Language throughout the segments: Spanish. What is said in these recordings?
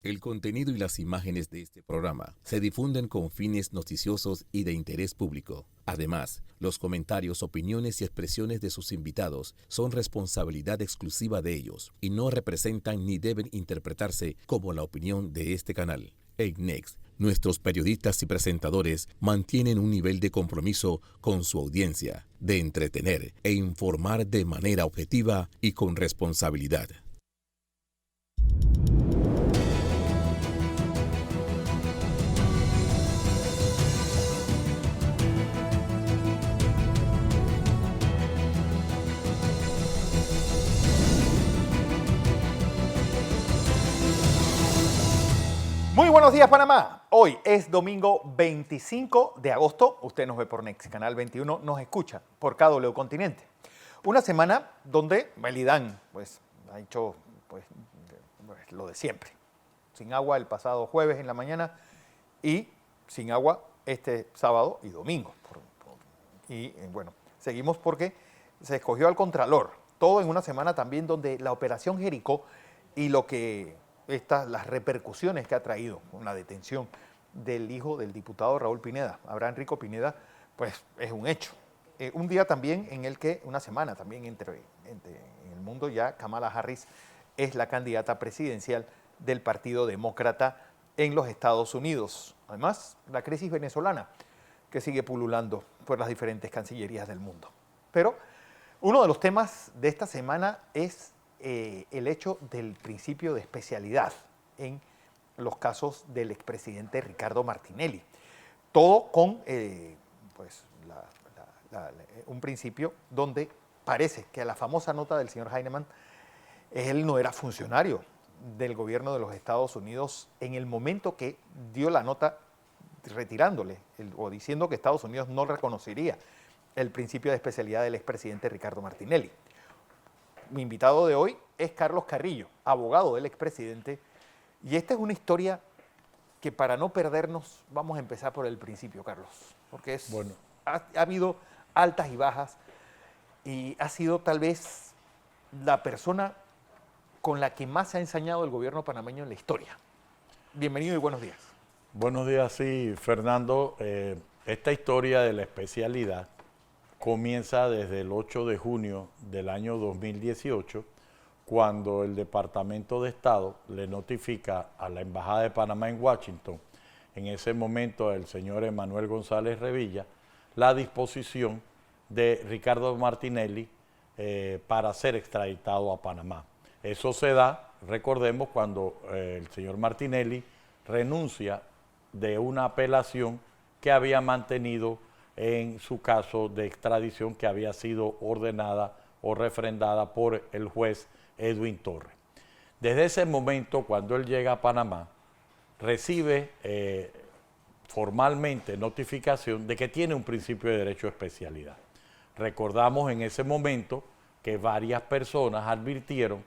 El contenido y las imágenes de este programa se difunden con fines noticiosos y de interés público. Además, los comentarios, opiniones y expresiones de sus invitados son responsabilidad exclusiva de ellos y no representan ni deben interpretarse como la opinión de este canal. En Next, nuestros periodistas y presentadores mantienen un nivel de compromiso con su audiencia, de entretener e informar de manera objetiva y con responsabilidad. Muy buenos días, Panamá. Hoy es domingo 25 de agosto. Usted nos ve por Next, Canal 21, nos escucha por KW Continente. Una semana donde Melidán ha hecho lo de siempre. Sin agua el pasado jueves en la mañana y sin agua este sábado y domingo. Seguimos porque se escogió al Contralor. Todo en una semana también donde la Operación Jericó y las repercusiones que ha traído con la detención del hijo del diputado Raúl Pineda, Abraham Rico Pineda, pues es un hecho. Un día también en el que, una semana también en el mundo ya Kamala Harris es la candidata presidencial del Partido Demócrata en los Estados Unidos. Además, la crisis venezolana que sigue pululando por las diferentes cancillerías del mundo. Pero uno de los temas de esta semana es el hecho del principio de especialidad en los casos del expresidente Ricardo Martinelli. Todo con un principio donde parece que a la famosa nota del señor Heinemann, él no era funcionario del gobierno de los Estados Unidos en el momento que dio la nota retirándole o diciendo que Estados Unidos no reconocería el principio de especialidad del expresidente Ricardo Martinelli. Mi invitado de hoy es Carlos Carrillo, abogado del expresidente, y esta es una historia que para no perdernos vamos a empezar por el principio, Carlos, porque ha habido altas y bajas y ha sido tal vez la persona con la que más se ha ensañado el gobierno panameño en la historia. Bienvenido y buenos días. Buenos días, sí, Fernando. Esta historia de la especialidad comienza desde el 8 de junio del año 2018, cuando el Departamento de Estado le notifica a la Embajada de Panamá en Washington, en ese momento el señor Emanuel González Revilla, la disposición de Ricardo Martinelli para ser extraditado a Panamá. Eso se da, recordemos, cuando el señor Martinelli renuncia de una apelación que había mantenido en su caso de extradición que había sido ordenada o refrendada por el juez Edwin Torres. Desde ese momento, cuando él llega a Panamá, recibe formalmente notificación de que tiene un principio de derecho de especialidad. Recordamos en ese momento que varias personas advirtieron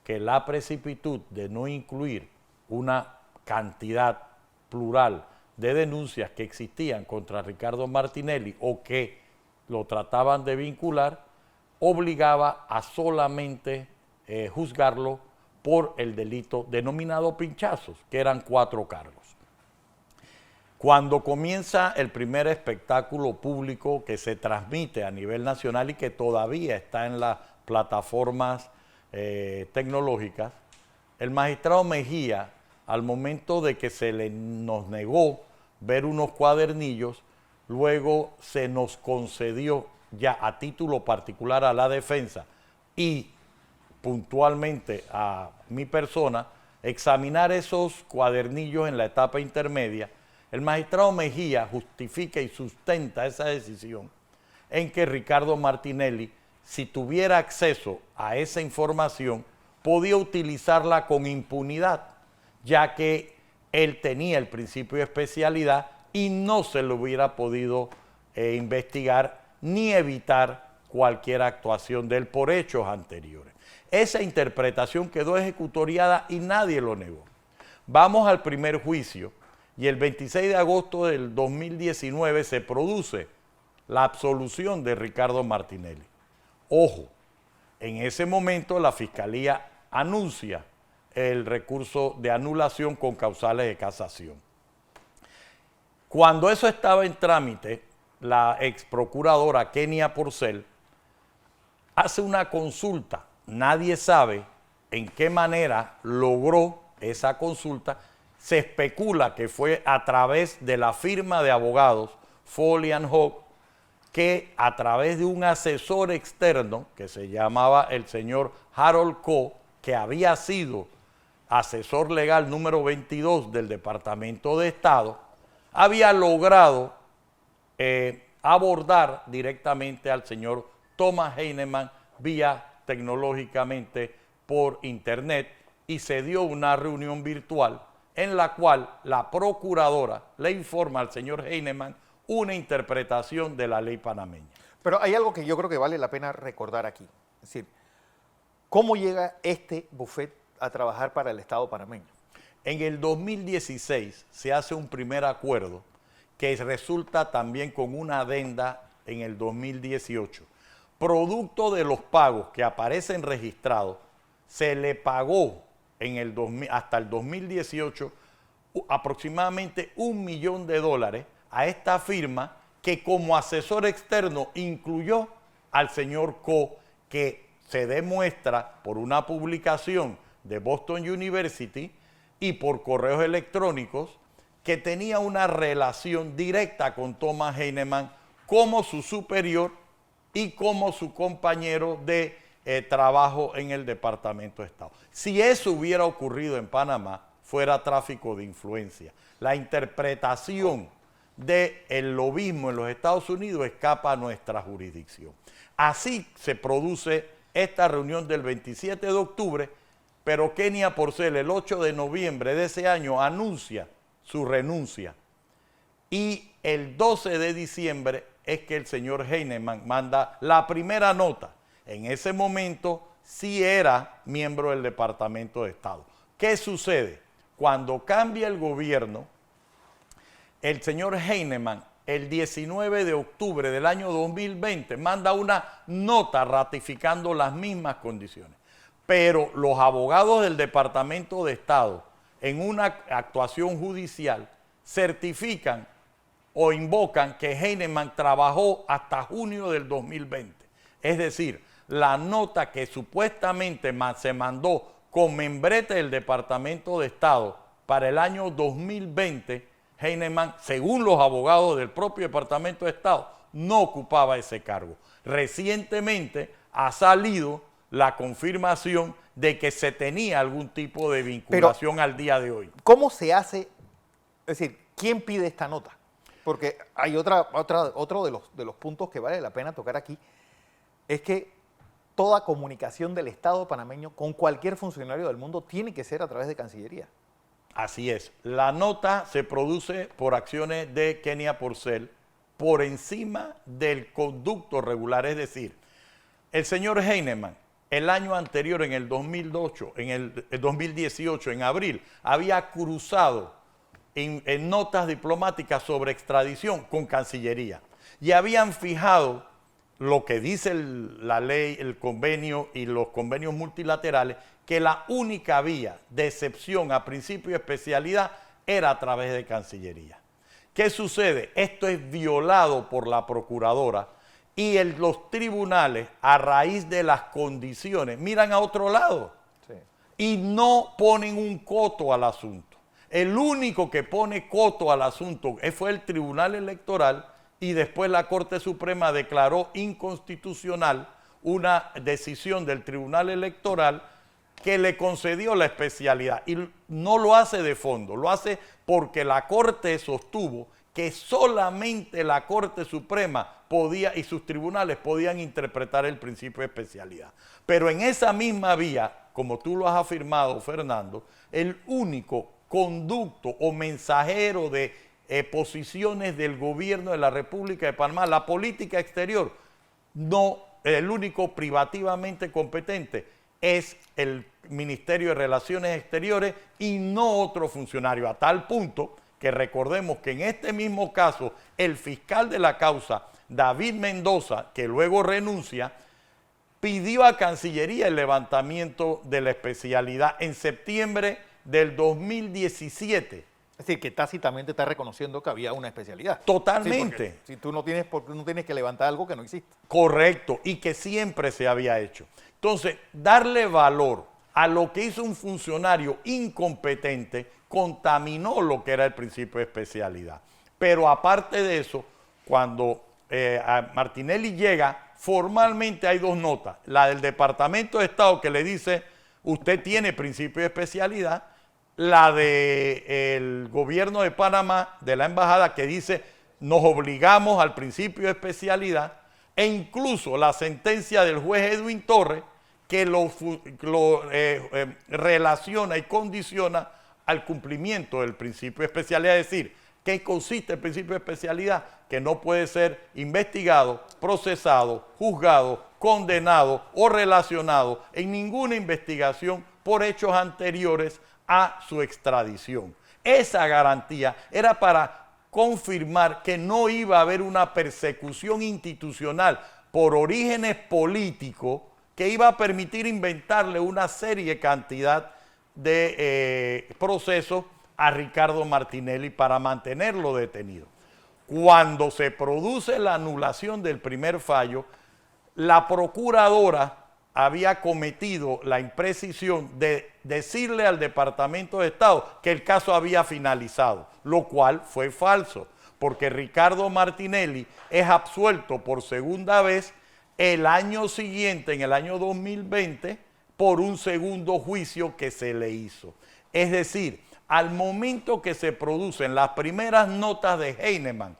que la precipitud de no incluir una cantidad plural de denuncias que existían contra Ricardo Martinelli o que lo trataban de vincular, obligaba a solamente juzgarlo por el delito denominado pinchazos, que eran 4 cargos. Cuando comienza el primer espectáculo público que se transmite a nivel nacional y que todavía está en las plataformas tecnológicas, el magistrado Mejía, al momento de que nos negó ver unos cuadernillos, luego se nos concedió ya a título particular a la defensa y puntualmente a mi persona, examinar esos cuadernillos en la etapa intermedia. El magistrado Mejía justifica y sustenta esa decisión en que Ricardo Martinelli, si tuviera acceso a esa información, podía utilizarla con impunidad, ya que él tenía el principio de especialidad y no se le hubiera podido investigar ni evitar cualquier actuación de él por hechos anteriores. Esa interpretación quedó ejecutoriada y nadie lo negó. Vamos al primer juicio y el 26 de agosto del 2019 se produce la absolución de Ricardo Martinelli. Ojo, en ese momento la Fiscalía anuncia el recurso de anulación con causales de casación. Cuando eso estaba en trámite, la ex procuradora Kenia Porcel hace una consulta. Nadie sabe en qué manera logró esa consulta. Se especula que fue a través de la firma de abogados Foley & Hoag, que a través de un asesor externo que se llamaba el señor Harold Koh, que había sido asesor legal número 22 del Departamento de Estado, había logrado abordar directamente al señor Thomas Heinemann vía tecnológicamente por internet, y se dio una reunión virtual en la cual la procuradora le informa al señor Heinemann una interpretación de la ley panameña. Pero hay algo que yo creo que vale la pena recordar aquí. Es decir, ¿cómo llega este buffet a trabajar para el Estado panameño? En el 2016 se hace un primer acuerdo que resulta también con una adenda en el 2018. Producto de los pagos que aparecen registrados, se le pagó hasta el 2018 aproximadamente $1 millón a esta firma, que como asesor externo incluyó al señor Koh, que se demuestra por una publicación de Boston University y por correos electrónicos que tenía una relación directa con Thomas Heinemann como su superior y como su compañero de trabajo en el Departamento de Estado. Si eso hubiera ocurrido en Panamá, fuera tráfico de influencia. La interpretación del lobismo en los Estados Unidos escapa a nuestra jurisdicción. Así se produce esta reunión del 27 de octubre, pero Kenia Porcel el 8 de noviembre de ese año anuncia su renuncia, y el 12 de diciembre es que el señor Heinemann manda la primera nota. En ese momento sí era miembro del Departamento de Estado. ¿Qué sucede? Cuando cambia el gobierno, el señor Heinemann, el 19 de octubre del año 2020, manda una nota ratificando las mismas condiciones. Pero los abogados del Departamento de Estado, en una actuación judicial, certifican o invocan que Heinemann trabajó hasta junio del 2020. Es decir, la nota que supuestamente se mandó con membrete del Departamento de Estado para el año 2020, Heinemann, según los abogados del propio Departamento de Estado, no ocupaba ese cargo. Recientemente ha salido la confirmación de que se tenía algún tipo de vinculación al día de hoy. ¿Cómo se hace? Es decir, ¿quién pide esta nota? Porque hay otro de los puntos que vale la pena tocar aquí, es que toda comunicación del Estado panameño con cualquier funcionario del mundo tiene que ser a través de Cancillería. Así es. La nota se produce por acciones de Kenia Porcel por encima del conducto regular. Es decir, el señor Heinemann, el año anterior, en el 2018, en abril, había cruzado en notas diplomáticas sobre extradición con Cancillería, y habían fijado lo que dice la ley, el convenio y los convenios multilaterales, que la única vía de excepción a principio de especialidad era a través de Cancillería. ¿Qué sucede? Esto es violado por la procuradora, y los tribunales, a raíz de las condiciones, miran a otro lado, sí, y no ponen un coto al asunto. El único que pone coto al asunto fue el Tribunal Electoral, y después la Corte Suprema declaró inconstitucional una decisión del Tribunal Electoral que le concedió la especialidad. Y no lo hace de fondo, lo hace porque la Corte sostuvo que solamente la Corte Suprema podía y sus tribunales podían interpretar el principio de especialidad. Pero en esa misma vía, como tú lo has afirmado, Fernando, el único conducto o mensajero de posiciones del gobierno de la República de Panamá, la política exterior, no, el único privativamente competente es el Ministerio de Relaciones Exteriores y no otro funcionario, a tal punto que recordemos que en este mismo caso el fiscal de la causa, David Mendoza, que luego renuncia, pidió a Cancillería el levantamiento de la especialidad en septiembre del 2017. Es decir, que tácitamente está reconociendo que había una especialidad. Totalmente. Sí, si tú no tienes, porque no tienes que levantar algo que no existe. Correcto, y que siempre se había hecho. Entonces, darle valor a lo que hizo un funcionario incompetente contaminó lo que era el principio de especialidad. Pero aparte de eso, cuando a Martinelli llega, formalmente hay dos notas. La del Departamento de Estado que le dice, usted tiene principio de especialidad, la del gobierno de Panamá, de la embajada, que dice, nos obligamos al principio de especialidad, e incluso la sentencia del juez Edwin Torres, que lo relaciona y condiciona al cumplimiento del principio de especialidad. Es decir, ¿qué consiste el principio de especialidad? Que no puede ser investigado, procesado, juzgado, condenado o relacionado en ninguna investigación por hechos anteriores a su extradición. Esa garantía era para confirmar que no iba a haber una persecución institucional por orígenes políticos que iba a permitir inventarle una serie cantidad de procesos a Ricardo Martinelli para mantenerlo detenido. Cuando se produce la anulación del primer fallo, la procuradora había cometido la imprecisión de decirle al Departamento de Estado que el caso había finalizado, lo cual fue falso, porque Ricardo Martinelli es absuelto por segunda vez el año siguiente, en el año 2020, por un segundo juicio que se le hizo. Es decir, al momento que se producen las primeras notas de Heinemann,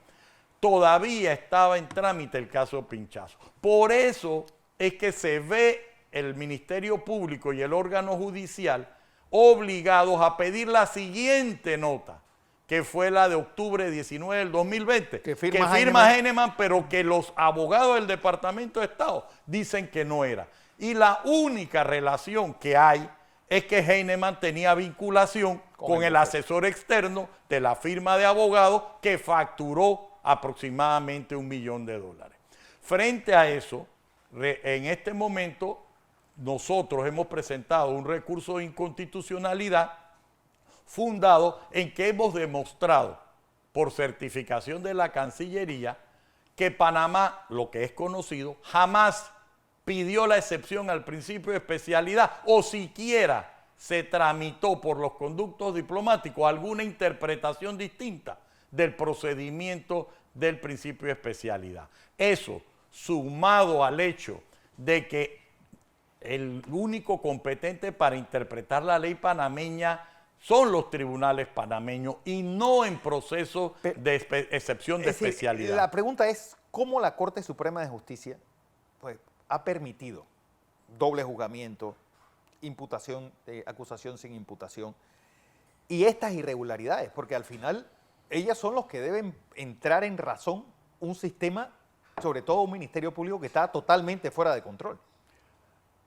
todavía estaba en trámite el caso Pinchazo. Por eso es que se ve el Ministerio Público y el órgano judicial obligados a pedir la siguiente nota, que fue la de octubre 19 del 2020, que firma Heinemann, pero que los abogados del Departamento de Estado dicen que no era. Y la única relación que hay es que Heinemann tenía vinculación con el asesor externo de la firma de abogados que facturó aproximadamente $1 millón. Frente a eso, en este momento nosotros hemos presentado un recurso de inconstitucionalidad fundado en que hemos demostrado por certificación de la Cancillería que Panamá, lo que es conocido, jamás pidió la excepción al principio de especialidad o siquiera se tramitó por los conductos diplomáticos alguna interpretación distinta del procedimiento del principio de especialidad. Eso, sumado al hecho de que el único competente para interpretar la ley panameña son los tribunales panameños y no en proceso de excepción de especialidad. La pregunta es, ¿cómo la Corte Suprema de Justicia pues, ha permitido doble juzgamiento, imputación, acusación sin imputación y estas irregularidades? Porque al final ellas son los que deben entrar en razón un sistema, sobre todo un Ministerio Público que está totalmente fuera de control.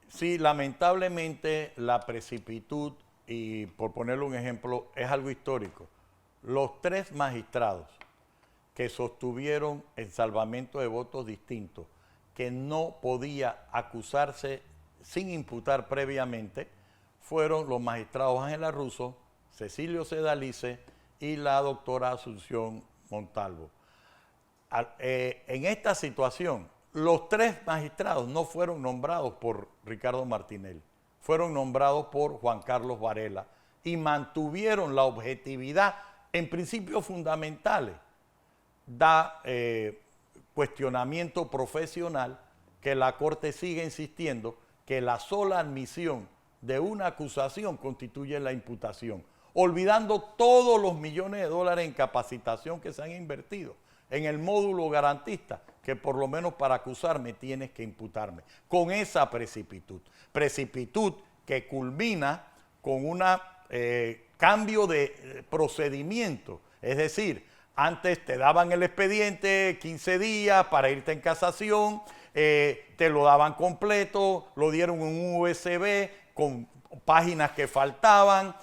Sí, lamentablemente la precipitud, y por ponerle un ejemplo, es algo histórico. Los 3 magistrados que sostuvieron el salvamento de votos distintos, que no podía acusarse sin imputar previamente, fueron los magistrados Ángela Russo, Cecilio Sedalice y la doctora Asunción Montalvo. En esta situación, los 3 magistrados no fueron nombrados por Ricardo Martinelli, fueron nombrados por Juan Carlos Varela y mantuvieron la objetividad en principios fundamentales. Da cuestionamiento profesional que la Corte sigue insistiendo que la sola admisión de una acusación constituye la imputación, olvidando todos los millones de dólares en capacitación que se han invertido en el módulo garantista, que por lo menos para acusarme tienes que imputarme, con esa precipitud que culmina con un cambio de procedimiento, es decir, antes te daban el expediente 15 días para irte en casación, te lo daban completo, lo dieron en un USB con páginas que faltaban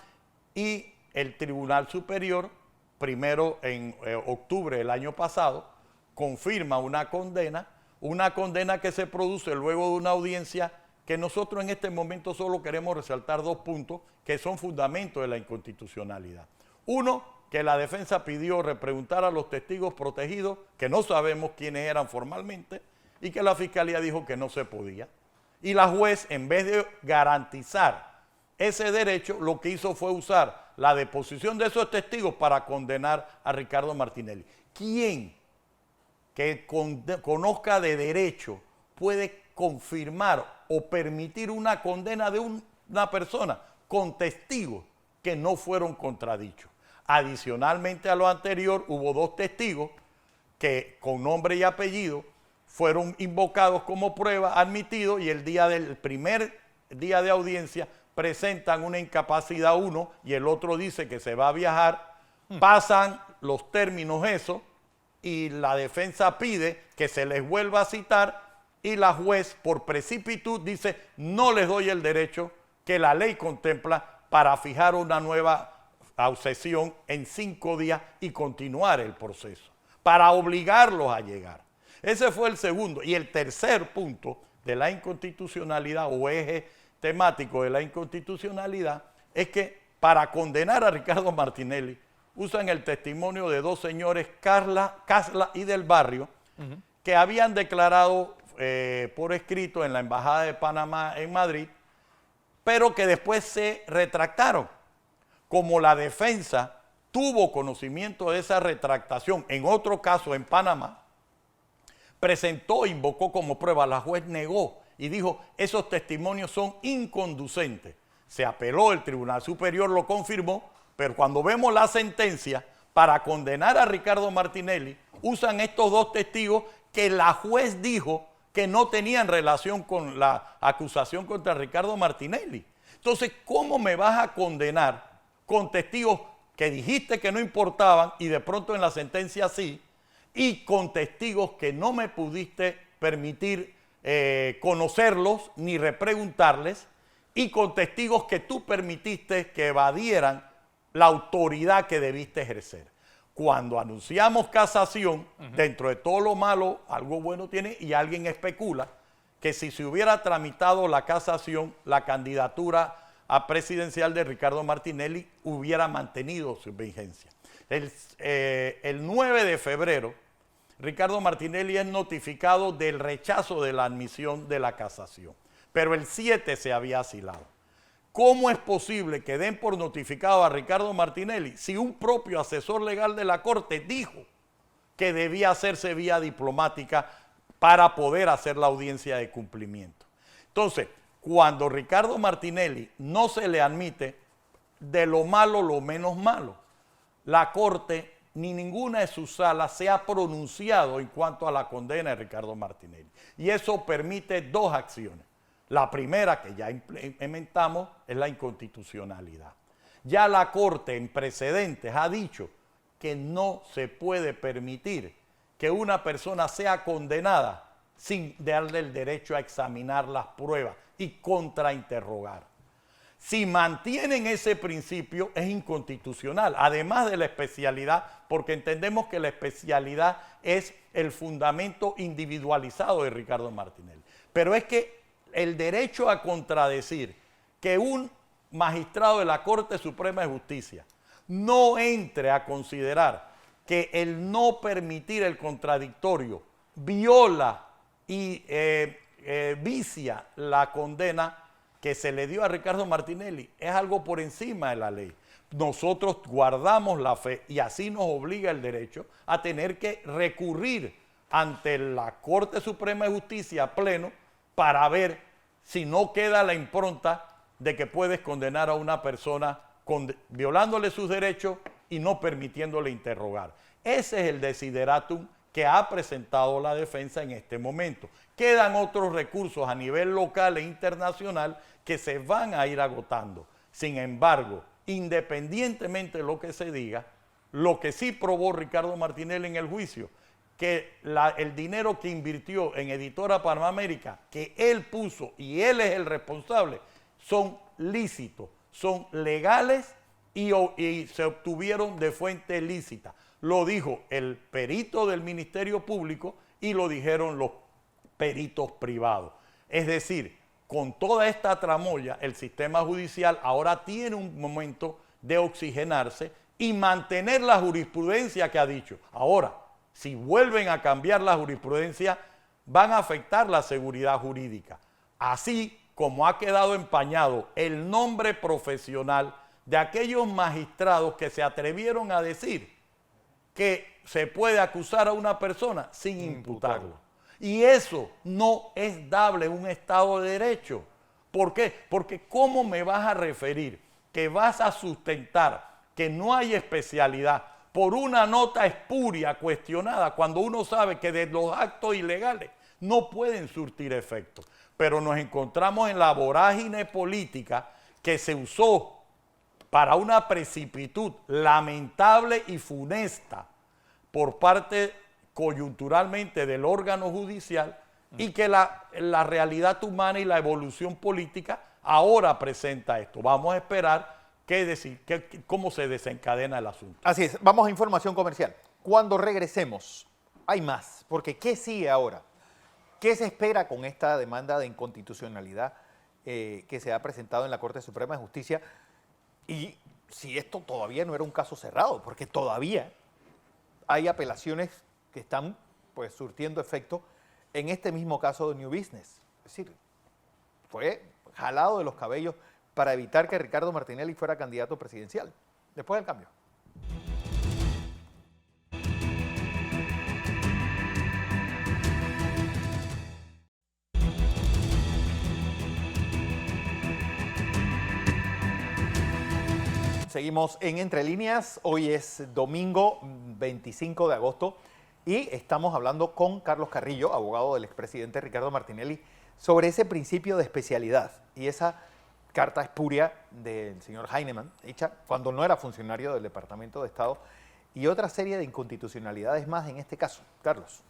y el Tribunal Superior, primero en octubre del año pasado, confirma una condena una condena que se produce luego de una audiencia que nosotros en este momento solo queremos resaltar 2 puntos que son fundamentos de la inconstitucionalidad. Uno, que la defensa pidió repreguntar a los testigos protegidos, que no sabemos quiénes eran formalmente, y que la fiscalía dijo que no se podía. Y la juez, en vez de garantizar ese derecho, lo que hizo fue usar la deposición de esos testigos para condenar a Ricardo Martinelli. ¿Quién que conozca de derecho puede confirmar o permitir una condena de una persona con testigos que no fueron contradichos? Adicionalmente a lo anterior, hubo 2 testigos que con nombre y apellido fueron invocados como prueba, admitidos, y el día del primer día de audiencia presentan una incapacidad uno y el otro dice que se va a viajar, pasan los términos eso y la defensa pide que se les vuelva a citar y la juez por precipitud dice no les doy el derecho que la ley contempla para fijar una nueva sesión en 5 días y continuar el proceso, para obligarlos a llegar. Ese fue el segundo. Y el tercer punto de la inconstitucionalidad o eje temático de la inconstitucionalidad es que para condenar a Ricardo Martinelli usan el testimonio de 2 señores, Casla y del Barrio, que habían declarado por escrito en la Embajada de Panamá en Madrid, pero que después se retractaron. Como la defensa tuvo conocimiento de esa retractación, en otro caso en Panamá, presentó, invocó como prueba, la juez negó y dijo, esos testimonios son inconducentes. Se apeló, el Tribunal Superior lo confirmó, pero cuando vemos la sentencia, para condenar a Ricardo Martinelli, usan estos 2 testigos que la juez dijo que no tenían relación con la acusación contra Ricardo Martinelli. Entonces, ¿cómo me vas a condenar con testigos que dijiste que no importaban y de pronto en la sentencia sí, y con testigos que no me pudiste permitir conocerlos ni repreguntarles, y con testigos que tú permitiste que evadieran la autoridad que debiste ejercer? Cuando anunciamos casación, dentro de todo lo malo, algo bueno tiene, y alguien especula que si se hubiera tramitado la casación, la candidatura a presidencial de Ricardo Martinelli hubiera mantenido su vigencia. El 9 de febrero, Ricardo Martinelli es notificado del rechazo de la admisión de la casación, pero el 7 se había asilado. ¿Cómo es posible que den por notificado a Ricardo Martinelli si un propio asesor legal de la Corte dijo que debía hacerse vía diplomática para poder hacer la audiencia de cumplimiento? Entonces, cuando Ricardo Martinelli no se le admite, de lo malo lo menos malo, la Corte ni ninguna de sus salas se ha pronunciado en cuanto a la condena de Ricardo Martinelli. Y eso permite 2 acciones. La primera, que ya implementamos, es la inconstitucionalidad. Ya la Corte en precedentes ha dicho que no se puede permitir que una persona sea condenada sin darle el derecho a examinar las pruebas y contrainterrogar. Si mantienen ese principio, es inconstitucional, además de la especialidad, porque entendemos que la especialidad es el fundamento individualizado de Ricardo Martinelli. Pero es que el derecho a contradecir que un magistrado de la Corte Suprema de Justicia no entre a considerar que el no permitir el contradictorio viola y vicia la condena que se le dio a Ricardo Martinelli, es algo por encima de la ley. Nosotros guardamos la fe y así nos obliga el derecho a tener que recurrir ante la Corte Suprema de Justicia a pleno para ver si no queda la impronta de que puedes condenar a una persona violándole sus derechos y no permitiéndole interrogar. Ese es el desideratum que ha presentado la defensa en este momento. Quedan otros recursos a nivel local e internacional que se van a ir agotando. Sin embargo, independientemente de lo que se diga, lo que sí probó Ricardo Martinelli en el juicio, que el dinero que invirtió en Editora Panamérica, que él puso y él es el responsable, son lícitos, son legales y se obtuvieron de fuente lícita. Lo dijo el perito del Ministerio Público y lo dijeron los peritos privados. Es decir, con toda esta tramoya, el sistema judicial ahora tiene un momento de oxigenarse y mantener la jurisprudencia que ha dicho. Ahora, si vuelven a cambiar la jurisprudencia, van a afectar la seguridad jurídica. Así como ha quedado empañado el nombre profesional de aquellos magistrados que se atrevieron a decir que se puede acusar a una persona sin imputarlo. Y eso no es dable en un Estado de Derecho. ¿Por qué? Porque ¿cómo me vas a referir que vas a sustentar que no hay especialidad por una nota espuria cuestionada cuando uno sabe que de los actos ilegales no pueden surtir efecto? Pero nos encontramos en la vorágine política que se usó para una precipitud lamentable y funesta por parte coyunturalmente del órgano judicial y que la realidad humana y la evolución política ahora presenta esto. Vamos a esperar cómo se desencadena el asunto. Así es, vamos a información comercial. Cuando regresemos, hay más, porque ¿qué sigue ahora? ¿Qué se espera con esta demanda de inconstitucionalidad que se ha presentado en la Corte Suprema de Justicia? Y si esto todavía no era un caso cerrado, porque todavía hay apelaciones que están pues surtiendo efecto en este mismo caso de New Business. Es decir, fue jalado de los cabellos para evitar que Ricardo Martinelli fuera candidato presidencial. Después del cambio. Seguimos en Entre Líneas. Hoy es domingo 25 de agosto y estamos hablando con Carlos Carrillo, abogado del expresidente Ricardo Martinelli, sobre ese principio de especialidad y esa carta espuria del señor Heinemann, hecha cuando no era funcionario del Departamento de Estado, y otra serie de inconstitucionalidades más en este caso. Carlos.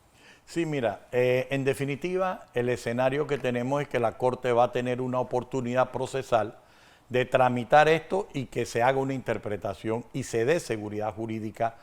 Sí, mira, en definitiva, el escenario que tenemos es que la Corte va a tener una oportunidad procesal de tramitar esto y que se haga una interpretación y se dé seguridad jurídica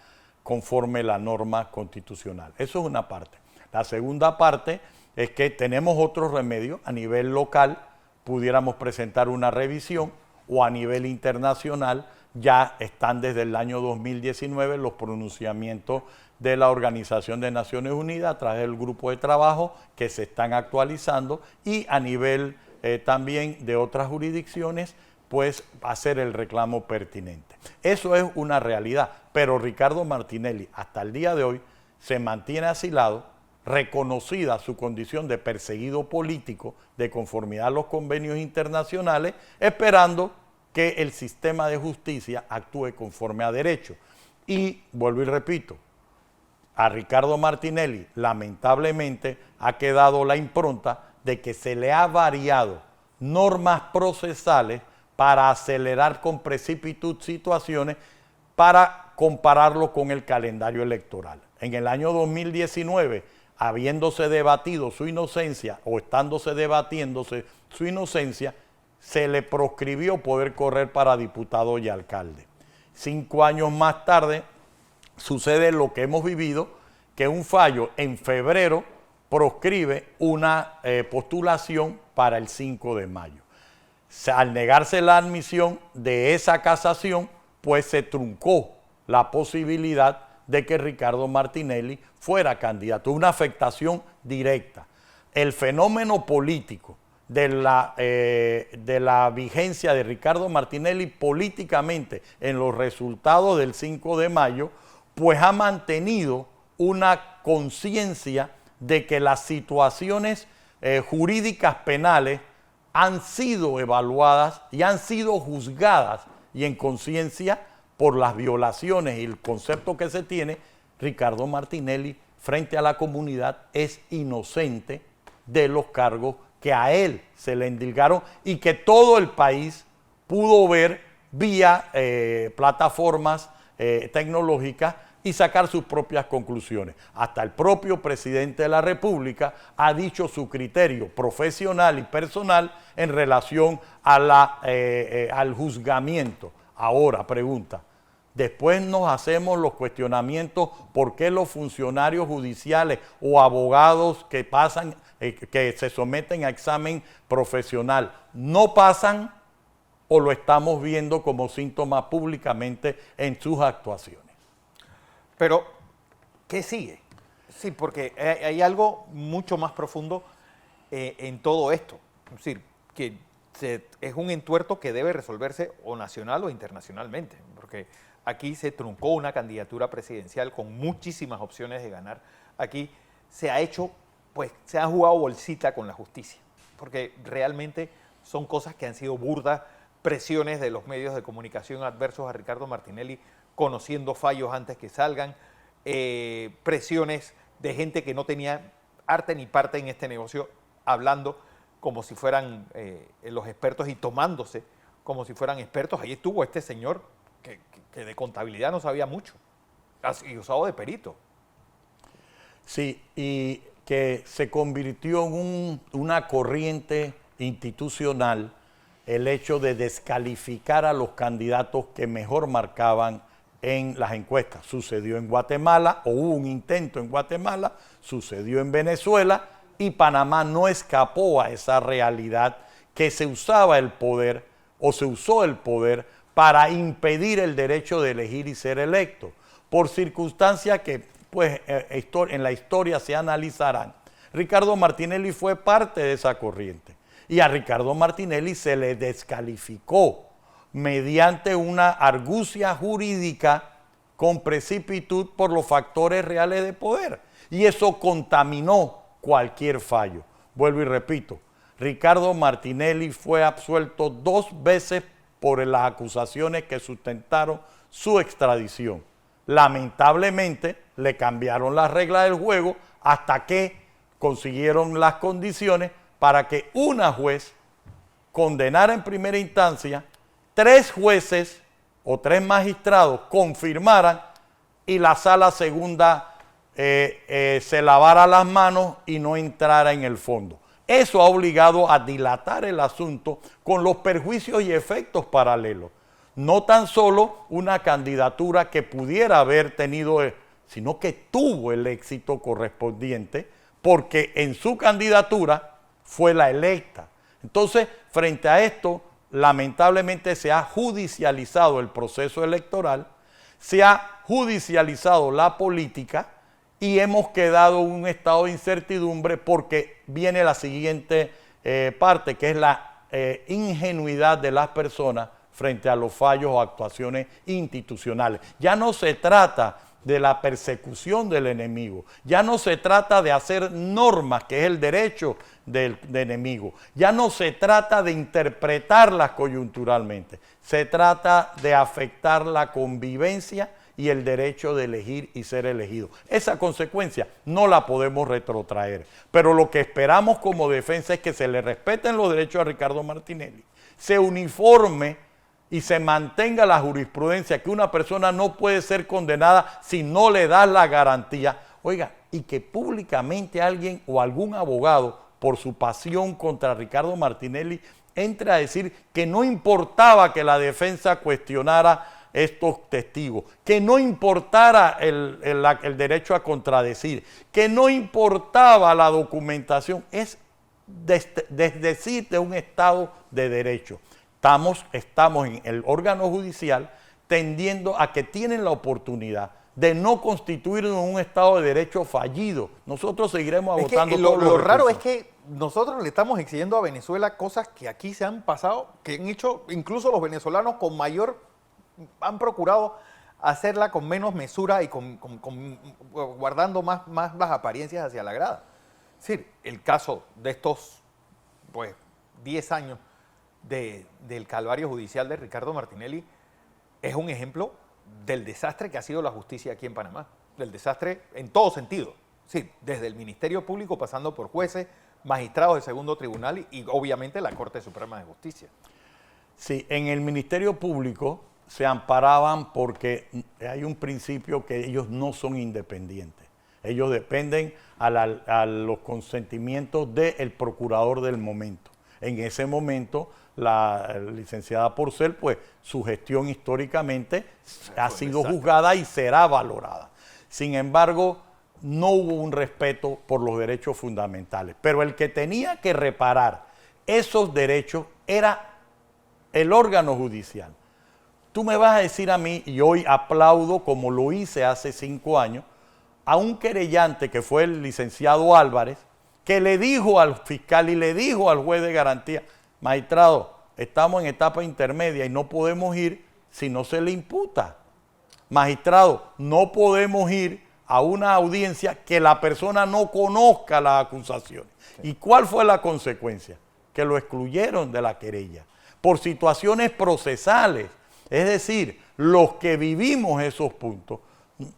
conforme la norma constitucional. Eso es una parte. La segunda parte es que tenemos otros remedios a nivel local, pudiéramos presentar una revisión o a nivel internacional, ya están desde el año 2019 los pronunciamientos de la Organización de Naciones Unidas a través del grupo de trabajo que se están actualizando y a nivel también de otras jurisdicciones, pues hacer el reclamo pertinente. Eso es una realidad, pero Ricardo Martinelli hasta el día de hoy se mantiene asilado, reconocida su condición de perseguido político de conformidad a los convenios internacionales, esperando que el sistema de justicia actúe conforme a derecho. Y vuelvo y repito, a Ricardo Martinelli lamentablemente ha quedado la impronta de que se le ha variado normas procesales para acelerar con precipitud situaciones para compararlo con el calendario electoral. En el año 2019, habiéndose debatido su inocencia o estándose debatiéndose su inocencia, se le proscribió poder correr para diputado y alcalde. 5 años más tarde sucede lo que hemos vivido, que un fallo en febrero proscribe una postulación para el 5 de mayo. Al negarse la admisión de esa casación, pues se truncó la posibilidad de que Ricardo Martinelli fuera candidato. Una afectación directa. El fenómeno político de la vigencia de Ricardo Martinelli políticamente en los resultados del 5 de mayo, pues ha mantenido una conciencia de que las situaciones jurídicas penales han sido evaluadas y han sido juzgadas y en conciencia por las violaciones y el concepto que se tiene. Ricardo Martinelli frente a la comunidad es inocente de los cargos que a él se le endilgaron y que todo el país pudo ver vía plataformas tecnológicas y sacar sus propias conclusiones. Hasta el propio presidente de la República ha dicho su criterio profesional y personal en relación a al juzgamiento. Ahora, pregunta, Después nos hacemos los cuestionamientos por qué los funcionarios judiciales o abogados que pasan, que se someten a examen profesional, no pasan o lo estamos viendo como síntoma públicamente en sus actuaciones. Pero, ¿qué sigue? Sí, porque hay algo mucho más profundo en todo esto. Es decir, que es un entuerto que debe resolverse o nacional o internacionalmente, porque aquí se truncó una candidatura presidencial con muchísimas opciones de ganar. Aquí se ha hecho, pues, se ha jugado bolsita con la justicia, porque realmente son cosas que han sido burdas, presiones de los medios de comunicación adversos a Ricardo Martinelli, conociendo fallos antes que salgan, presiones de gente que no tenía arte ni parte en este negocio, hablando como si fueran los expertos y tomándose como si fueran expertos. Ahí estuvo este señor que de contabilidad no sabía mucho, y usado de perito. Sí, y que se convirtió en una corriente institucional el hecho de descalificar a los candidatos que mejor marcaban en las encuestas. Sucedió en Guatemala, o hubo un intento en Guatemala, sucedió en Venezuela, y Panamá no escapó a esa realidad que se usaba el poder, o se usó el poder para impedir el derecho de elegir y ser electo, por circunstancias que pues, en la historia se analizarán. Ricardo Martinelli fue parte de esa corriente, y a Ricardo Martinelli se le descalificó mediante una argucia jurídica con precipitud por los factores reales de poder, y eso contaminó cualquier fallo. Vuelvo y repito, Ricardo Martinelli fue absuelto 2 veces por las acusaciones que sustentaron su extradición. Lamentablemente le cambiaron las reglas del juego hasta que consiguieron las condiciones para que una juez condenara en primera instancia, 3 jueces o 3 magistrados confirmaran y la sala segunda se lavara las manos y no entrara en el fondo. Eso ha obligado a dilatar el asunto con los perjuicios y efectos paralelos. No tan solo una candidatura que pudiera haber tenido, sino que tuvo el éxito correspondiente porque en su candidatura fue la electa. Entonces, frente a esto, lamentablemente se ha judicializado el proceso electoral, se ha judicializado la política y hemos quedado en un estado de incertidumbre porque viene la siguiente parte, que es la ingenuidad de las personas frente a los fallos o actuaciones institucionales. Ya no se trata de la persecución del enemigo, ya no se trata de hacer normas, que es el derecho del enemigo, ya no se trata de interpretarlas coyunturalmente, se trata de afectar la convivencia y el derecho de elegir y ser elegido. Esa consecuencia no la podemos retrotraer, pero lo que esperamos como defensa es que se le respeten los derechos a Ricardo Martinelli, se uniforme y se mantenga la jurisprudencia que una persona no puede ser condenada si no le da la garantía. Oiga, y que públicamente alguien o algún abogado, por su pasión contra Ricardo Martinelli, entre a decir que no importaba que la defensa cuestionara estos testigos, que no importara el derecho a contradecir, que no importaba la documentación, es desdecir de un Estado de Derecho. Estamos en el órgano judicial tendiendo a que tienen la oportunidad de no constituirnos en un Estado de Derecho fallido. Nosotros seguiremos agotando todos los recursos. Lo raro es que nosotros le estamos exigiendo a Venezuela cosas que aquí se han pasado, que han hecho incluso los venezolanos con mayor, han procurado hacerla con menos mesura y guardando más las apariencias hacia la grada. Es decir, el caso de estos 10 años del calvario judicial de Ricardo Martinelli es un ejemplo del desastre que ha sido la justicia aquí en Panamá, del desastre en todo sentido, sí, desde el Ministerio Público pasando por jueces, magistrados de segundo tribunal y obviamente la Corte Suprema de Justicia. Sí, en el Ministerio Público se amparaban porque hay un principio que ellos no son independientes, ellos dependen a los consentimientos del procurador del momento. En ese momento, la licenciada Porcel, pues su gestión históricamente ha sido juzgada y será valorada. Sin embargo, no hubo un respeto por los derechos fundamentales. Pero el que tenía que reparar esos derechos era el órgano judicial. Tú me vas a decir a mí, y hoy aplaudo como lo hice hace 5 años, a un querellante que fue el licenciado Álvarez, que le dijo al fiscal y le dijo al juez de garantía: magistrado, estamos en etapa intermedia y no podemos ir si no se le imputa. Magistrado, no podemos ir a una audiencia que la persona no conozca las acusaciones. Sí. ¿Y cuál fue la consecuencia? Que lo excluyeron de la querella por situaciones procesales. Es decir, los que vivimos esos puntos,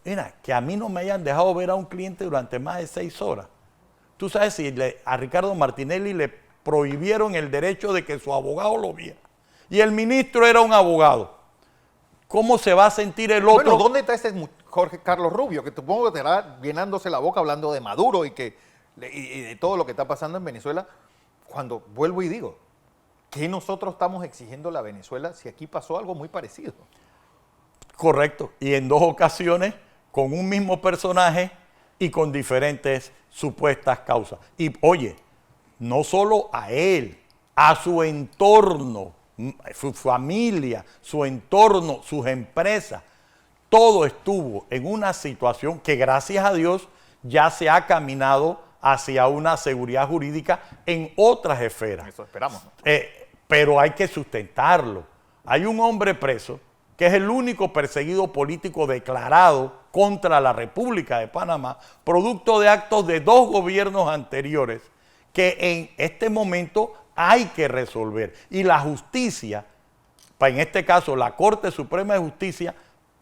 mira, que a mí no me hayan dejado ver a un cliente durante más de 6 horas. Tú sabes si a Ricardo Martinelli le prohibieron el derecho de que su abogado lo viera. Y el ministro era un abogado. ¿Cómo se va a sentir el otro? Bueno, ¿dónde está ese Jorge Carlos Rubio? Que supongo que estará llenándose la boca hablando de Maduro y de todo lo que está pasando en Venezuela. Cuando vuelvo y digo, ¿qué nosotros estamos exigiendo a la Venezuela si aquí pasó algo muy parecido? Correcto. Y en 2 ocasiones con un mismo personaje y con diferentes supuestas causas. Y oye, no solo a él, a su entorno, su familia, su entorno, sus empresas, todo estuvo en una situación que gracias a Dios ya se ha caminado hacia una seguridad jurídica en otras esferas. Eso esperamos, ¿no? Pero hay que sustentarlo. Hay un hombre preso que es el único perseguido político declarado contra la República de Panamá, producto de actos de 2 gobiernos anteriores, que en este momento hay que resolver. Y la justicia, en este caso la Corte Suprema de Justicia,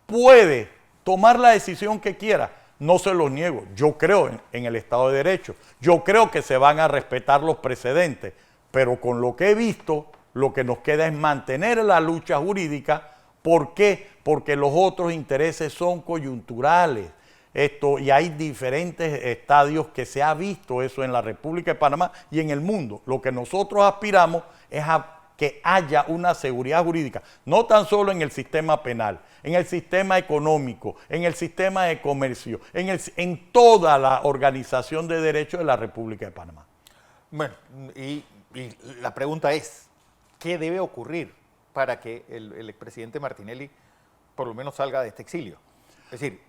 puede tomar la decisión que quiera. No se los niego, yo creo en el Estado de Derecho, yo creo que se van a respetar los precedentes, pero con lo que he visto, lo que nos queda es mantener la lucha jurídica. ¿Por qué? Porque los otros intereses son coyunturales. Y hay diferentes estadios que se ha visto eso en la República de Panamá y en el mundo. Lo que nosotros aspiramos es a que haya una seguridad jurídica, no tan solo en el sistema penal, en el sistema económico, en el sistema de comercio, en toda la organización de derechos de la República de Panamá. Bueno, y la pregunta es, ¿qué debe ocurrir para que el expresidente Martinelli por lo menos salga de este exilio? Es decir,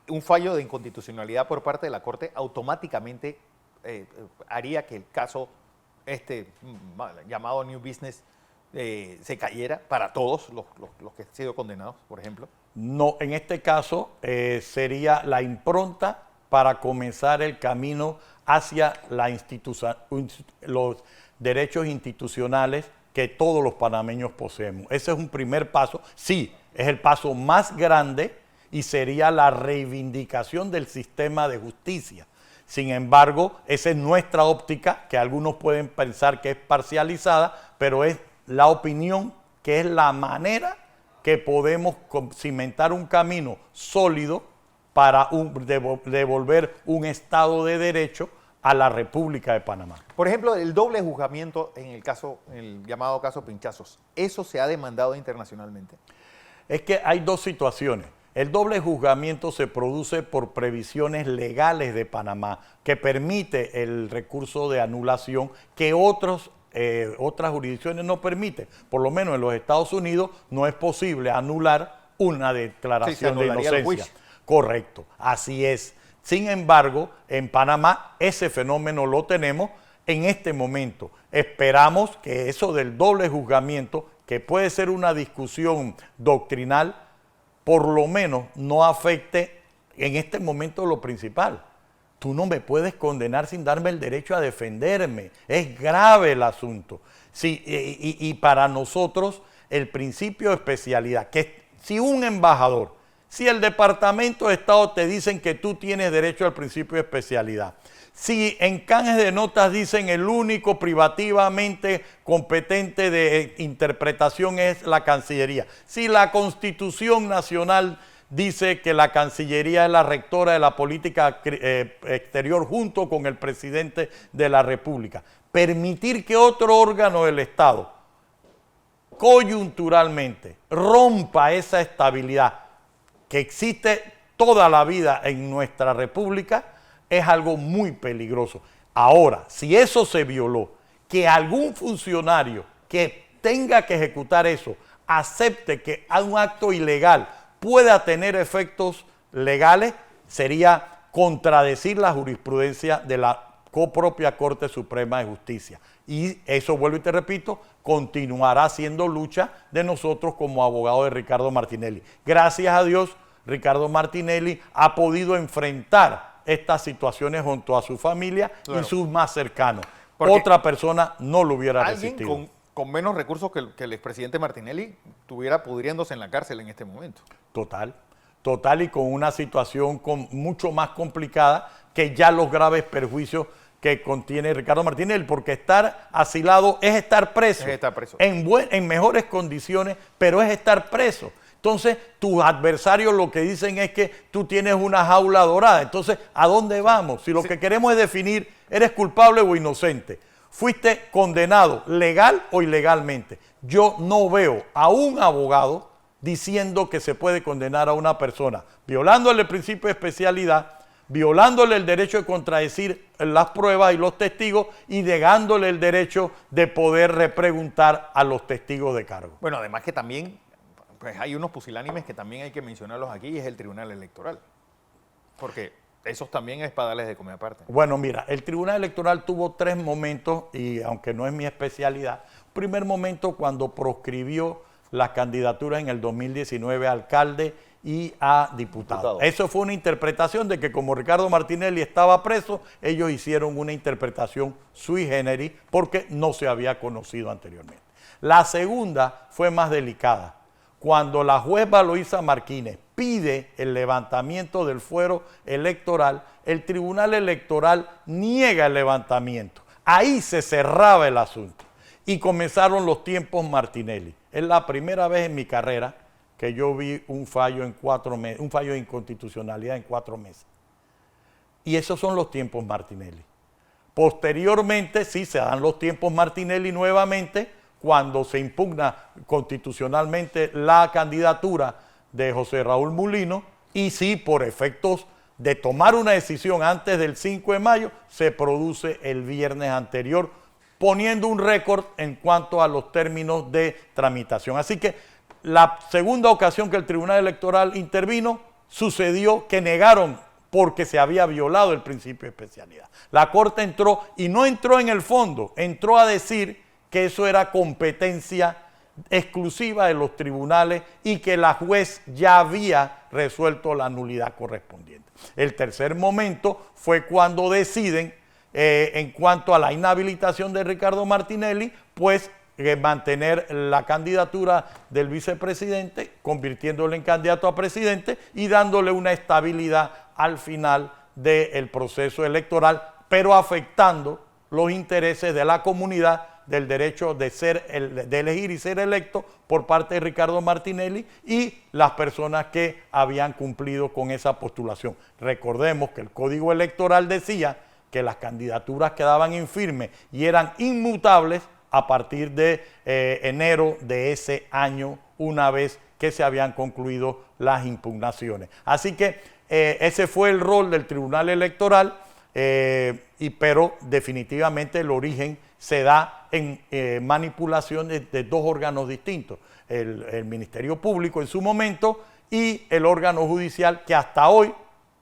un fallo de inconstitucionalidad por parte de la Corte automáticamente haría que el caso llamado New Business se cayera para todos los que han sido condenados, por ejemplo. No, en este caso sería la impronta para comenzar el camino hacia los derechos institucionales que todos los panameños poseemos. Ese es un primer paso, sí, es el paso más grande y sería la reivindicación del sistema de justicia. Sin embargo, esa es nuestra óptica, que algunos pueden pensar que es parcializada, pero es la opinión que es la manera que podemos cimentar un camino sólido para devolver un Estado de Derecho a la República de Panamá. Por ejemplo, el doble juzgamiento en el llamado caso Pinchazos, ¿eso se ha demandado internacionalmente? Es que hay 2 situaciones. El doble juzgamiento se produce por previsiones legales de Panamá, que permite el recurso de anulación que otras jurisdicciones no permiten. Por lo menos en los Estados Unidos no es posible anular una declaración de inocencia. Correcto, así es. Sin embargo, en Panamá ese fenómeno lo tenemos en este momento. Esperamos que eso del doble juzgamiento, que puede ser una discusión doctrinal, por lo menos no afecte en este momento lo principal. Tú no me puedes condenar sin darme el derecho a defenderme. Es grave el asunto. Sí, y para nosotros el principio de especialidad, que si un embajador, si el Departamento de Estado te dicen que tú tienes derecho al principio de especialidad, si en canjes de notas dicen el único privativamente competente de interpretación es la Cancillería, si la Constitución Nacional dice que la Cancillería es la rectora de la política exterior junto con el presidente de la República, permitir que otro órgano del Estado coyunturalmente rompa esa estabilidad que existe toda la vida en nuestra república es algo muy peligroso. Ahora, si eso se violó, que algún funcionario que tenga que ejecutar eso acepte que un acto ilegal pueda tener efectos legales, sería contradecir la jurisprudencia de la propia Corte Suprema de Justicia. Y eso, vuelvo y te repito, continuará siendo lucha de nosotros como abogados de Ricardo Martinelli. Gracias a Dios, Ricardo Martinelli ha podido enfrentar estas situaciones junto a su familia y sus más cercanos. Porque otra persona no lo hubiera resistido. Alguien con menos recursos que el expresidente Martinelli estuviera pudriéndose en la cárcel en este momento. Total, y con una situación mucho más complicada que ya los graves perjuicios que contiene Ricardo Martinelli, porque estar asilado es estar preso. Es estar preso. En mejores condiciones, pero es estar preso. Entonces, tus adversarios lo que dicen es que tú tienes una jaula dorada. Entonces, ¿a dónde vamos? Si lo que queremos es definir, ¿eres culpable o inocente? ¿Fuiste condenado legal o ilegalmente? Yo no veo a un abogado diciendo que se puede condenar a una persona violándole el principio de especialidad, violándole el derecho de contradecir las pruebas y los testigos y negándole el derecho de poder repreguntar a los testigos de cargo. Bueno, además que también pues hay unos pusilánimes que también hay que mencionarlos aquí, y es el Tribunal Electoral. Porque esos también es para darles de comer aparte. Bueno, mira, el Tribunal Electoral tuvo 3 momentos, y aunque no es mi especialidad, primer momento cuando proscribió las candidaturas en el 2019 a alcalde y a diputado. Eso fue una interpretación de que como Ricardo Martinelli estaba preso, ellos hicieron una interpretación sui generis porque no se había conocido anteriormente. La segunda fue más delicada. Cuando la juez Valoisa Martínez pide el levantamiento del fuero electoral, el Tribunal Electoral niega el levantamiento. Ahí se cerraba el asunto y comenzaron los tiempos Martinelli. Es la primera vez en mi carrera que yo vi un fallo en 4 meses, un fallo de inconstitucionalidad en 4 meses. Y esos son los tiempos Martinelli. Posteriormente, sí, se dan los tiempos Martinelli nuevamente cuando se impugna constitucionalmente la candidatura de José Raúl Mulino, y sí, por efectos de tomar una decisión antes del 5 de mayo, se produce el viernes anterior, poniendo un récord en cuanto a los términos de tramitación. Así que la segunda ocasión que el Tribunal Electoral intervino, sucedió que negaron porque se había violado el principio de especialidad. La Corte entró, y no entró en el fondo, entró a decir que eso era competencia exclusiva de los tribunales y que la juez ya había resuelto la nulidad correspondiente. El tercer momento fue cuando deciden, en cuanto a la inhabilitación de Ricardo Martinelli, pues mantener la candidatura del vicepresidente, convirtiéndolo en candidato a presidente y dándole una estabilidad al final del proceso electoral, pero afectando los intereses de la comunidad, del derecho de elegir y ser electo por parte de Ricardo Martinelli y las personas que habían cumplido con esa postulación. Recordemos que el Código Electoral decía que las candidaturas quedaban infirmes y eran inmutables a partir de enero de ese año, una vez que se habían concluido las impugnaciones. Así que ese fue el rol del Tribunal Electoral, pero definitivamente el origen se da en manipulaciones de 2 órganos distintos, el Ministerio Público en su momento y el órgano judicial, que hasta hoy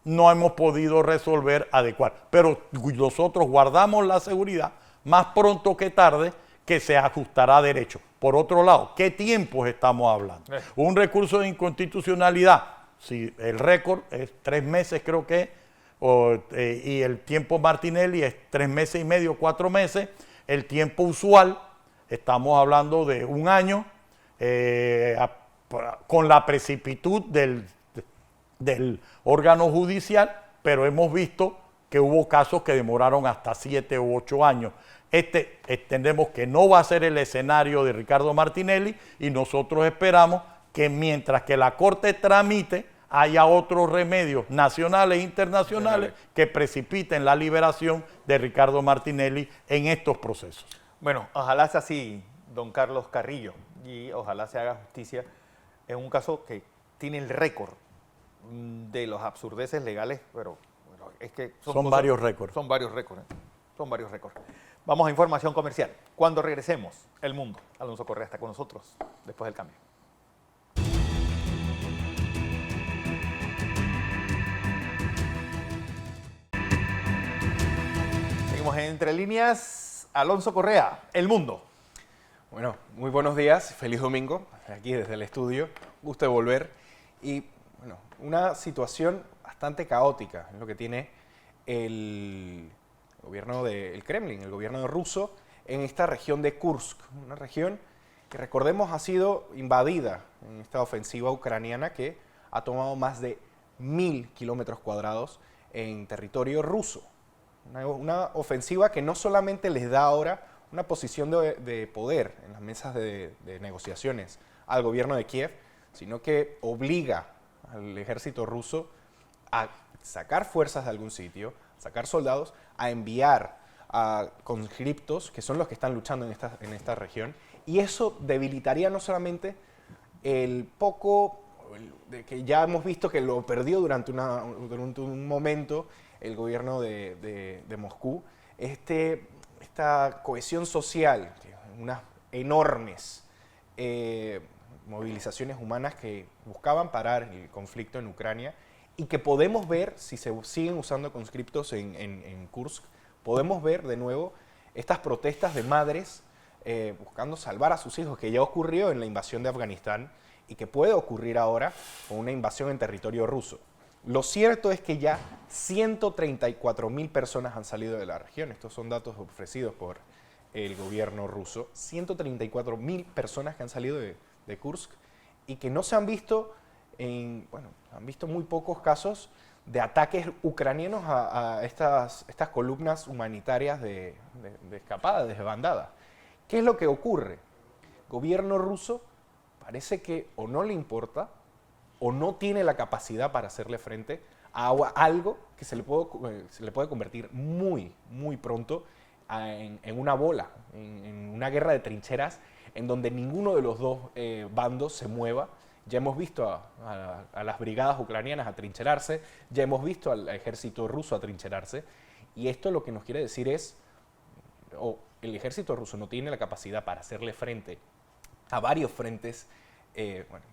no hemos podido resolver adecuar. Pero nosotros guardamos la seguridad, más pronto que tarde, que se ajustará a derecho. Por otro lado, ¿qué tiempos estamos hablando? Un recurso de inconstitucionalidad, si el récord es 3 meses creo que, y el tiempo Martinelli es 3 meses y medio, 4 meses, el tiempo usual, estamos hablando de 1 año, con la precipitud del órgano judicial, pero hemos visto que hubo casos que demoraron hasta 7 u 8 años. Entendemos que no va a ser el escenario de Ricardo Martinelli y nosotros esperamos que mientras que la Corte tramite, haya otros remedios nacionales e internacionales que precipiten la liberación de Ricardo Martinelli en estos procesos. Bueno, ojalá sea así, don Carlos Carrillo, y ojalá se haga justicia en un caso que tiene el récord de los absurdeces legales, pero es que son varios récords. Son varios récords, son varios récords. Vamos a información comercial. Cuando regresemos, El Mundo. Alonso Correa está con nosotros después del cambio. Seguimos en Entre Líneas. Alonso Correa, El Mundo. Bueno, muy buenos días, feliz domingo, aquí desde el estudio, gusto de volver. Y bueno, una situación bastante caótica es lo que tiene el gobierno del Kremlin, el gobierno ruso, en esta región de Kursk, una región que recordemos ha sido invadida en esta ofensiva ucraniana que ha tomado más de 1000 kilómetros cuadrados en territorio ruso. Una ofensiva que no solamente les da ahora una posición de poder en las mesas de negociaciones al gobierno de Kiev, sino que obliga al ejército ruso a sacar fuerzas de algún sitio, sacar soldados, a enviar a conscriptos, que son los que están luchando en esta región, y eso debilitaría no solamente el poco que ya hemos visto que lo perdió durante un momento el gobierno de Moscú, esta cohesión social, unas enormes movilizaciones humanas que buscaban parar el conflicto en Ucrania y que podemos ver, si se siguen usando conscriptos en Kursk, podemos ver de nuevo estas protestas de madres buscando salvar a sus hijos, que ya ocurrió en la invasión de Afganistán y que puede ocurrir ahora con una invasión en territorio ruso. Lo cierto es que ya 134.000 personas han salido de la región. Estos son datos ofrecidos por el gobierno ruso. 134.000 personas que han salido de Kursk y que no se han visto han visto muy pocos casos de ataques ucranianos a estas columnas humanitarias de escapada, de desbandada. ¿Qué es lo que ocurre? El gobierno ruso parece que o no le importa o no tiene la capacidad para hacerle frente a algo que se le puede convertir muy, muy pronto en una bola, en una guerra de trincheras en donde ninguno de los dos bandos se mueva. Ya hemos visto a las brigadas ucranianas atrincherarse, ya hemos visto al ejército ruso atrincherarse, y esto lo que nos quiere decir es, el ejército ruso no tiene la capacidad para hacerle frente a varios frentes,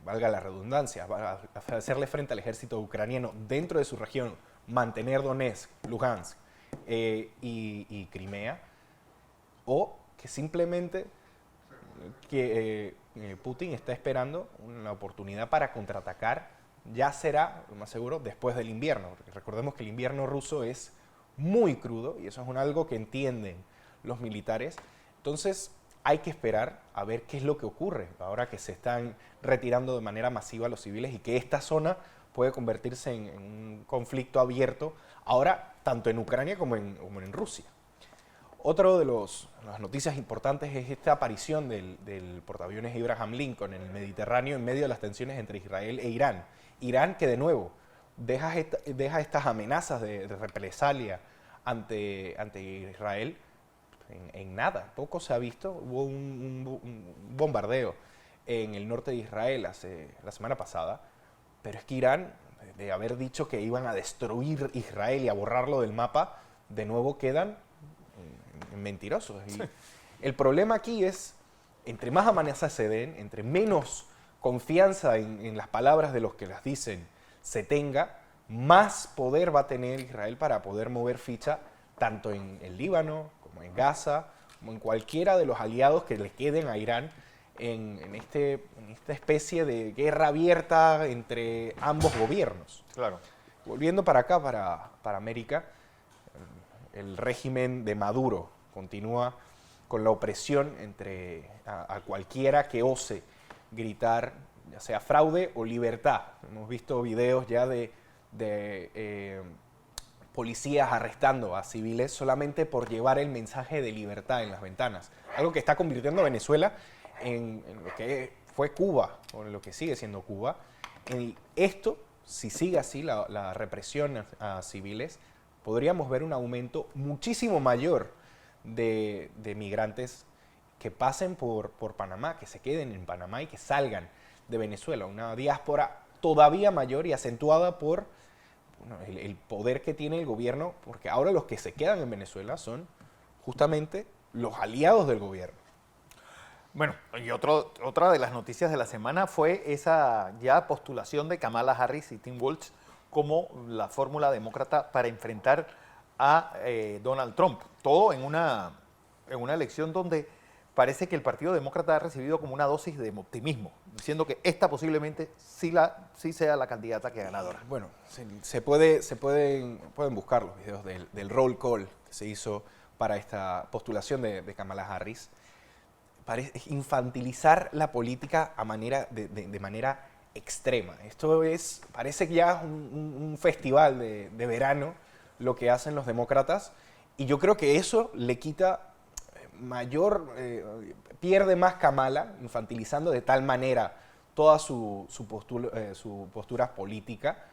valga la redundancia, para hacerle frente al ejército ucraniano dentro de su región, mantener Donetsk, Lugansk y Crimea, o que simplemente Putin está esperando una oportunidad para contraatacar, ya será, lo más seguro, después del invierno. Porque recordemos que el invierno ruso es muy crudo y eso es algo que entienden los militares. Entonces hay que esperar a ver qué es lo que ocurre ahora que se están retirando de manera masiva los civiles y que esta zona puede convertirse en un conflicto abierto ahora tanto en Ucrania como en Rusia. Otro de las noticias importantes es esta aparición del portaaviones Abraham Lincoln en el Mediterráneo en medio de las tensiones entre Israel e Irán. Irán que de nuevo deja estas amenazas de represalia ante Israel en nada. Poco se ha visto. Hubo un bombardeo en el norte de Israel la semana pasada, pero es que Irán, de haber dicho que iban a destruir Israel y a borrarlo del mapa, de nuevo quedan mentirosos. Y el problema aquí es, entre más amenazas se den, entre menos confianza en las palabras de los que las dicen se tenga, más poder va a tener Israel para poder mover ficha tanto en el Líbano, como en Gaza, como en cualquiera de los aliados que le queden a Irán en esta especie de guerra abierta entre ambos gobiernos. Claro. Volviendo para acá, para América, el régimen de Maduro continúa con la opresión a cualquiera que ose gritar, ya sea fraude o libertad. Hemos visto videos ya de policías arrestando a civiles solamente por llevar el mensaje de libertad en las ventanas. Algo que está convirtiendo a Venezuela en lo que fue Cuba, o en lo que sigue siendo Cuba. Y esto si sigue así la represión a civiles, podríamos ver un aumento muchísimo mayor de migrantes que pasen por Panamá, que se queden en Panamá y que salgan de Venezuela. Una diáspora todavía mayor y acentuada por el poder que tiene el gobierno, porque ahora los que se quedan en Venezuela son justamente los aliados del gobierno. Bueno, y otra de las noticias de la semana fue esa ya postulación de Kamala Harris y Tim Walz como la fórmula demócrata para enfrentar a Donald Trump. Todo en una elección donde parece que el Partido Demócrata ha recibido como una dosis de optimismo, diciendo que esta posiblemente sí sea la candidata que ganadora. Bueno, pueden buscar los videos del roll call que se hizo para esta postulación de Kamala Harris. Infantilizar la política de manera extrema. Esto parece que ya un festival de verano lo que hacen los demócratas, y yo creo que eso le quita pierde más Kamala, infantilizando de tal manera toda su postura política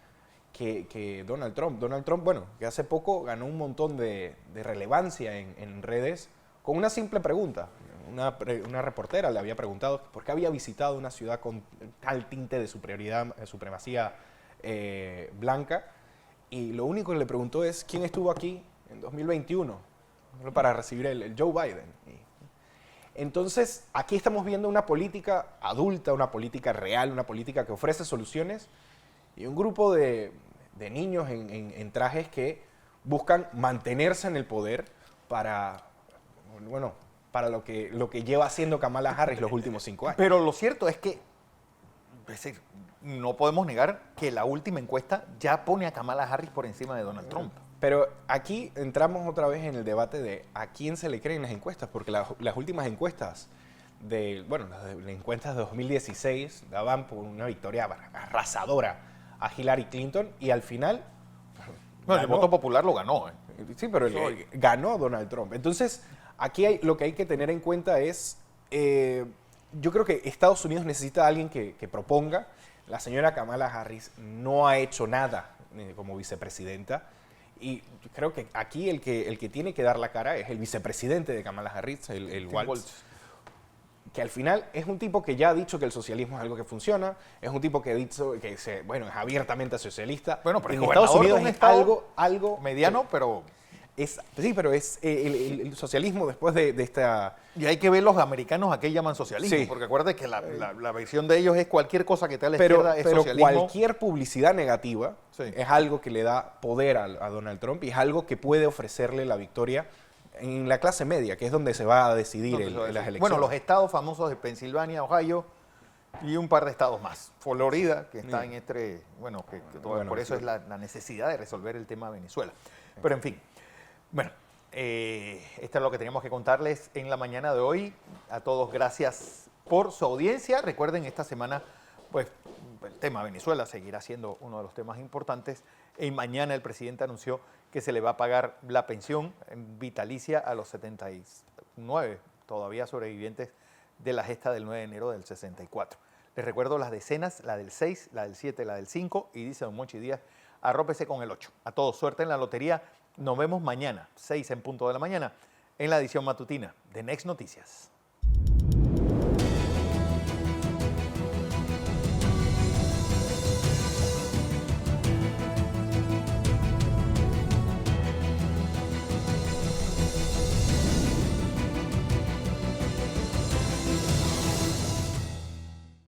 que Donald Trump. Donald Trump, bueno, que hace poco ganó un montón de relevancia en redes con una simple pregunta. Una reportera le había preguntado por qué había visitado una ciudad con tal tinte de supremacía blanca, y lo único que le preguntó es quién estuvo aquí en 2021 para recibir el Joe Biden. Entonces, aquí estamos viendo una política adulta, una política real, una política que ofrece soluciones, y un grupo de niños en trajes que buscan mantenerse en el poder para lo que lleva haciendo Kamala Harris los últimos 5 años. Pero lo cierto es que, no podemos negar que la última encuesta ya pone a Kamala Harris por encima de Donald Trump. Pero aquí entramos otra vez en el debate de a quién se le creen las encuestas, porque las últimas encuestas las encuestas de 2016 daban por una victoria arrasadora a Hillary Clinton, y al final Bueno, el voto popular lo ganó. Sí, pero ganó Donald Trump. Entonces, aquí lo que hay que tener en cuenta es, yo creo que Estados Unidos necesita a alguien que proponga. La señora Kamala Harris no ha hecho nada como vicepresidenta, y creo que aquí el que tiene que dar la cara es el vicepresidente de Kamala Harris, el Walz, que al final es un tipo que ya ha dicho que el socialismo es algo que funciona, es un tipo que ha dicho que es abiertamente socialista. Bueno, pero en es Estados Unidos un es estado algo mediano, pero... Sí, pero es el socialismo después de esta... Y hay que ver los americanos a qué llaman socialismo, Sí. porque acuérdate que la versión de ellos es cualquier cosa que esté a la izquierda es pero socialismo. cualquier publicidad negativa Sí. es algo que le da poder a Donald Trump, y es algo que puede ofrecerle la victoria en la clase media, que es donde se va a decidir las elecciones. Bueno, los estados famosos de Pensilvania, Ohio y un par de estados más. Florida, que está en por eso sí. es la necesidad de resolver el tema de Venezuela. Pero en fin, bueno, esto es lo que teníamos que contarles en la mañana de hoy. A todos, gracias por su audiencia. Recuerden, esta semana, pues, el tema Venezuela seguirá siendo uno de los temas importantes. Y mañana el presidente anunció que se le va a pagar la pensión vitalicia a los 79 todavía sobrevivientes de la gesta del 9 de enero del 64. Les recuerdo las decenas, la del 6, la del 7, la del 5, y dice don Monchi Díaz, arrópese con el 8. A todos, suerte en la lotería. Nos vemos mañana, 6 en punto de la mañana, en la edición matutina de Next Noticias.